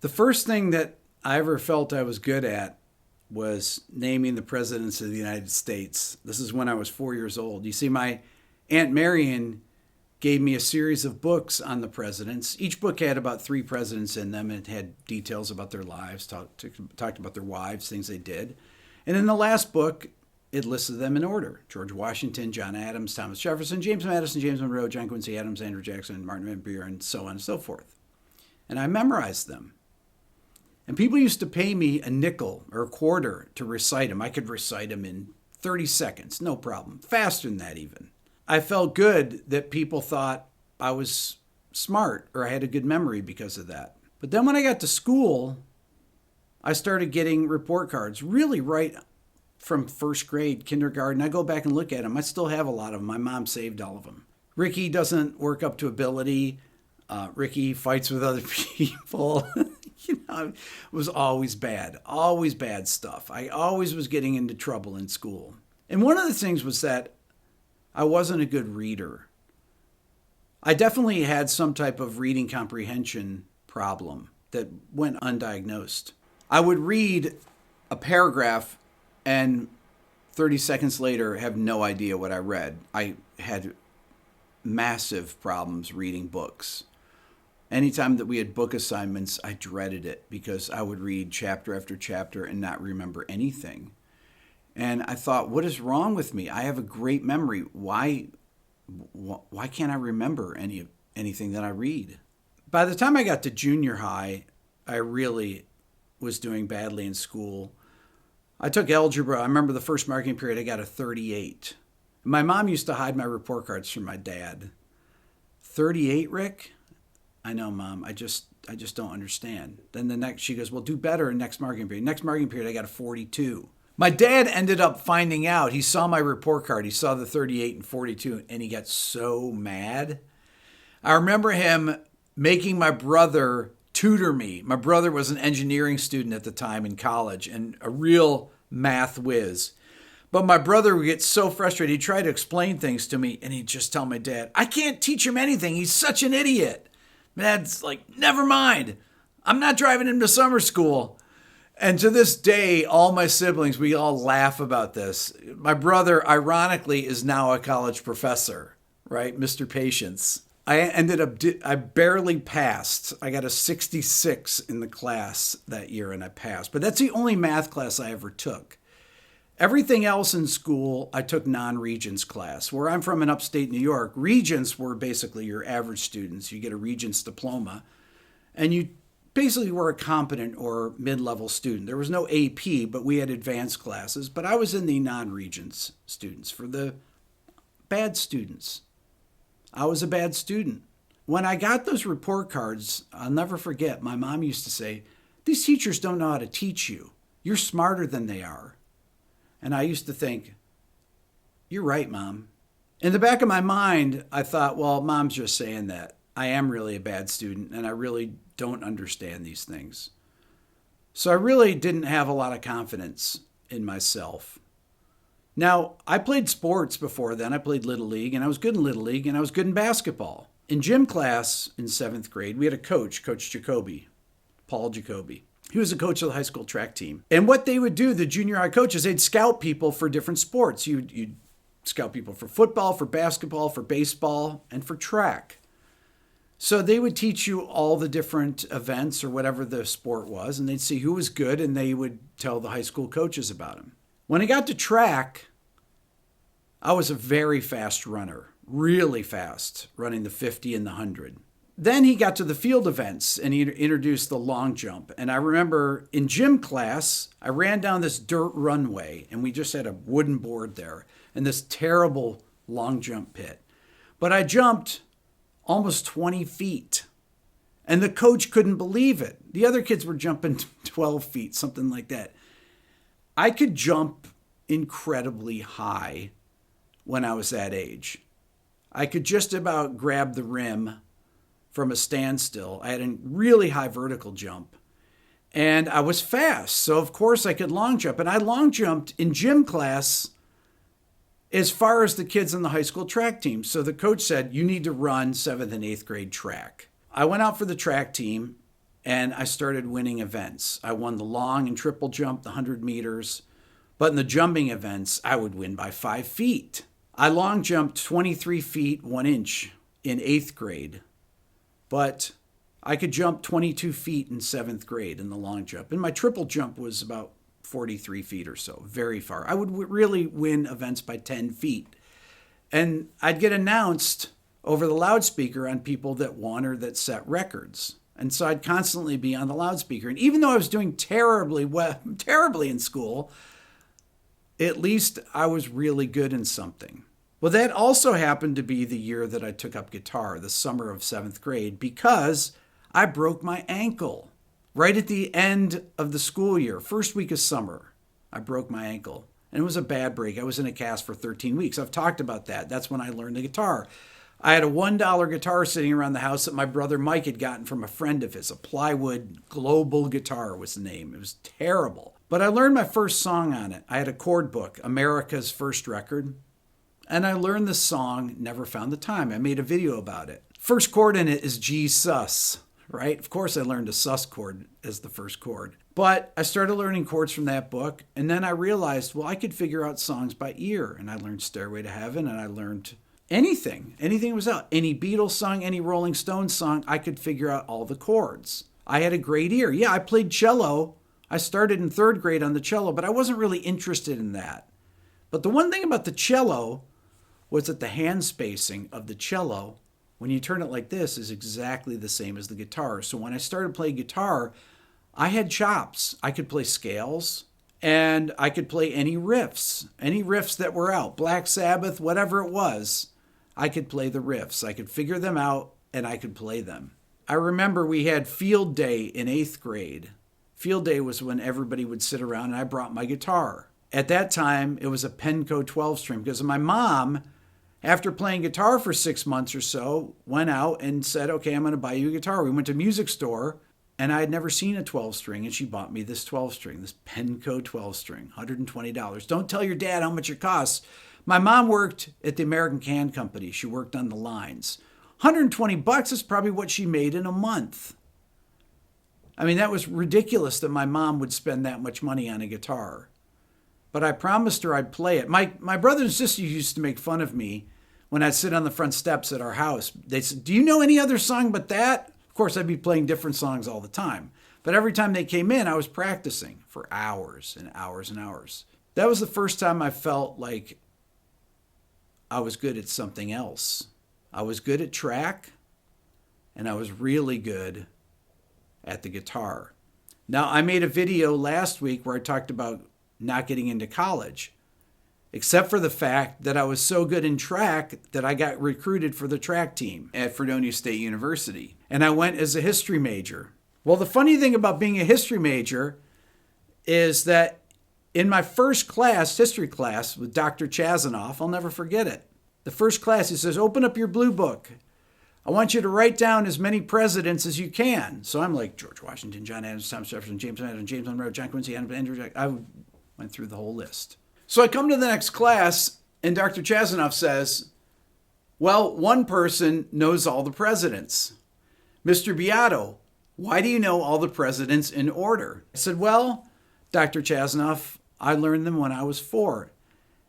The first thing that I ever felt I was good at was naming the presidents of the United States. This is when I was 4 years old. You see, my Aunt Marion gave me a series of books on the presidents. Each book had about 3 presidents in them. It had details about their lives, talked about their wives, things they did. And in the last book, it listed them in order: George Washington, John Adams, Thomas Jefferson, James Madison, James Monroe, John Quincy Adams, Andrew Jackson, Martin Van Buren, so on and so forth. And I memorized them. And people used to pay me a nickel or a quarter to recite them. I could recite them in 30 seconds, no problem. Faster than that even. I felt good that people thought I was smart or I had a good memory because of that. But then when I got to school, I started getting report cards really right from first grade, kindergarten. I go back and look at them. I still have a lot of them. My mom saved all of them. Ricky doesn't work up to ability. Ricky fights with other people. It was always bad stuff. I always was getting into trouble in school. And one of the things was that I wasn't a good reader. I definitely had some type of reading comprehension problem that went undiagnosed. I would read a paragraph and 30 seconds later have no idea what I read. I had massive problems reading books. Anytime that we had book assignments, I dreaded it because I would read chapter after chapter and not remember anything. And I thought, what is wrong with me? I have a great memory. Why can't I remember anything that I read? By the time I got to junior high, I really was doing badly in school. I took algebra. I remember the first marking period, I got a 38. My mom used to hide my report cards from my dad. 38, Rick? I know, Mom. I just don't understand. Then the next, she goes, well, do better in next marking period. Next marking period, I got a 42. My dad ended up finding out. He saw my report card. He saw the 38 and 42, and he got so mad. I remember him making my brother tutor me. My brother was an engineering student at the time in college and a real math whiz. But my brother would get so frustrated. He'd try to explain things to me, and he'd just tell my dad, I can't teach him anything. He's such an idiot. Dad's like, never mind. I'm not driving him to summer school. And to this day, all my siblings, we all laugh about this. My brother, ironically, is now a college professor, right? Mr. Patience. I barely passed. I got a 66 in the class that year, and I passed. But that's the only math class I ever took. Everything else in school, I took non-Regents class. Where I'm from in upstate New York, Regents were basically your average students. You get a Regents diploma, and you basically were a competent or mid-level student. There was no AP, but we had advanced classes. But I was in the non-Regents students, for the bad students. I was a bad student. When I got those report cards, I'll never forget, my mom used to say, these teachers don't know how to teach you. You're smarter than they are. And I used to think, you're right, Mom. In the back of my mind, I thought, well, Mom's just saying that. I am really a bad student, and I really don't understand these things. So I really didn't have a lot of confidence in myself. Now, I played sports before then. I played Little League, and I was good in Little League, and I was good in basketball. In gym class in 7th grade, we had a coach, Coach Jacoby, Paul Jacoby. He was a coach of the high school track team. And what they would do, the junior high coaches, they'd scout people for different sports. You'd scout people for football, for basketball, for baseball, and for track. So they would teach you all the different events or whatever the sport was, and they'd see who was good, and they would tell the high school coaches about him. When I got to track, I was a very fast runner, really fast, running the 50 and the 100. Then he got to the field events and he introduced the long jump. And I remember in gym class, I ran down this dirt runway and we just had a wooden board there and this terrible long jump pit. But I jumped almost 20 feet and the coach couldn't believe it. The other kids were jumping 12 feet, something like that. I could jump incredibly high when I was that age. I could just about grab the rim from a standstill. I had a really high vertical jump and I was fast. So of course I could long jump, and I long jumped in gym class as far as the kids in the high school track team. So the coach said, you need to run 7th and 8th grade track. I went out for the track team and I started winning events. I won the long and triple jump, the 100 meters. But in the jumping events, I would win by 5 feet. I long jumped 23 feet, 1 inch in 8th grade. But I could jump 22 feet in 7th grade in the long jump. And my triple jump was about 43 feet or so, very far. I would really win events by 10 feet. And I'd get announced over the loudspeaker on people that won or that set records. And so I'd constantly be on the loudspeaker. And even though I was doing terribly in school, at least I was really good in something. Well, that also happened to be the year that I took up guitar, the summer of 7th grade, because I broke my ankle right at the end of the school year, first week of summer. I broke my ankle, and it was a bad break. I was in a cast for 13 weeks. I've talked about that. That's when I learned the guitar. I had a $1 guitar sitting around the house that my brother Mike had gotten from a friend of his. A plywood global guitar was the name. It was terrible. But I learned my first song on it. I had a chord book, America's First Record. And I learned the song, Never Found the Time. I made a video about it. First chord in it is G sus, right? Of course I learned a sus chord as the first chord. But I started learning chords from that book. And then I realized, well, I could figure out songs by ear. And I learned Stairway to Heaven, and I learned anything was out. Any Beatles song, any Rolling Stones song, I could figure out all the chords. I had a great ear. Yeah, I played cello. I started in 3rd grade on the cello, but I wasn't really interested in that. But the one thing about the cello was that the hand spacing of the cello, when you turn it like this, is exactly the same as the guitar. So when I started playing guitar, I had chops. I could play scales, and I could play any riffs that were out, Black Sabbath, whatever it was. I could play the riffs. I could figure them out, and I could play them. I remember we had field day in 8th grade. Field day was when everybody would sit around, and I brought my guitar. At that time, it was a Penco 12-string, because my mom, after playing guitar for 6 months or so, went out and said, okay, I'm going to buy you a guitar. We went to a music store, and I had never seen a 12-string, and she bought me this 12-string, this Penco 12-string, $120. Don't tell your dad how much it costs. My mom worked at the American Can Company. She worked on the lines. $120 is probably what she made in a month. I mean, that was ridiculous that my mom would spend that much money on a guitar. But I promised her I'd play it. My brother and sister used to make fun of me when I'd sit on the front steps at our house. They said, do you know any other song but that? Of course, I'd be playing different songs all the time. But every time they came in, I was practicing for hours and hours and hours. That was the first time I felt like I was good at something else. I was good at track, and I was really good at the guitar. Now, I made a video last week where I talked about not getting into college, except for the fact that I was so good in track that I got recruited for the track team at Fredonia State University. And I went as a history major. Well, the funny thing about being a history major is that in my first class, history class with Dr. Chazanoff, I'll never forget it. The first class, he says, open up your blue book. I want you to write down as many presidents as you can. So I'm like, George Washington, John Adams, Thomas Jefferson, James Madison, James Monroe, John Quincy, Andrew Jackson. I went through the whole list. So I come to the next class, and Dr. Chazanoff says, well, one person knows all the presidents. Mr. Beato, why do you know all the presidents in order? I said, well, Dr. Chazanoff, I learned them when I was 4,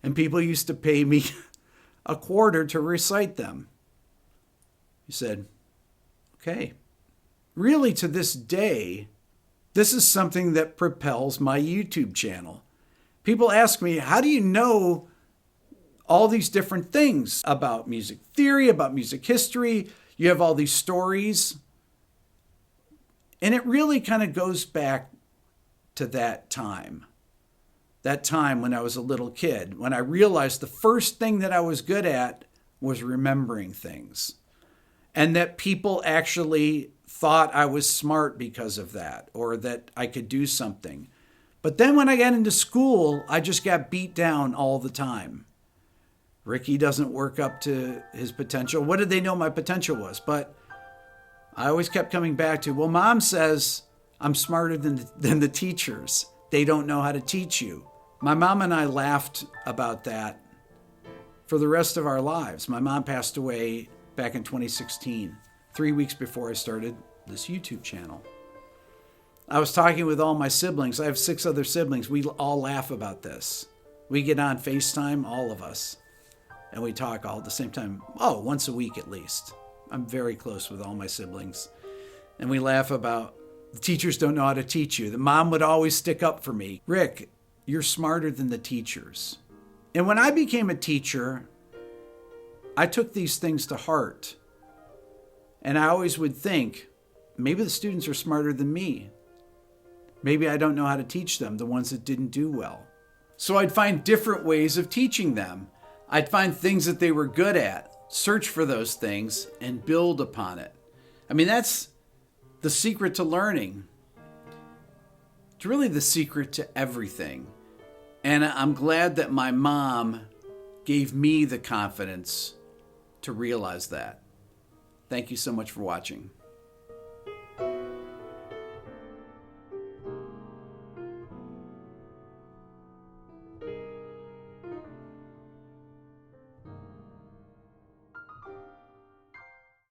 and people used to pay me a quarter to recite them. He said, okay. Really, to this day, this is something that propels my YouTube channel. People ask me, how do you know all these different things about music theory, about music history? You have all these stories. And it really kind of goes back to that time when I was a little kid, when I realized the first thing that I was good at was remembering things. And that people actually thought I was smart because of that, or that I could do something. But then when I got into school, I just got beat down all the time. Ricky doesn't work up to his potential. What did they know my potential was? But I always kept coming back to, well, Mom says I'm smarter than the teachers. They don't know how to teach you. My mom and I laughed about that for the rest of our lives. My mom passed away back in 2016, 3 weeks before I started this YouTube channel. I was talking with all my siblings. I have 6 other siblings. We all laugh about this. We get on FaceTime, all of us, and we talk all at the same time. Oh, once a week at least. I'm very close with all my siblings. And we laugh about the teachers don't know how to teach you. The mom would always stick up for me. Rick, you're smarter than the teachers. And when I became a teacher, I took these things to heart. And I always would think, maybe the students are smarter than me. Maybe I don't know how to teach them, the ones that didn't do well. So I'd find different ways of teaching them. I'd find things that they were good at, search for those things, and build upon it. I mean, that's the secret to learning. It's really the secret to everything. And I'm glad that my mom gave me the confidence to realize that. Thank you so much for watching.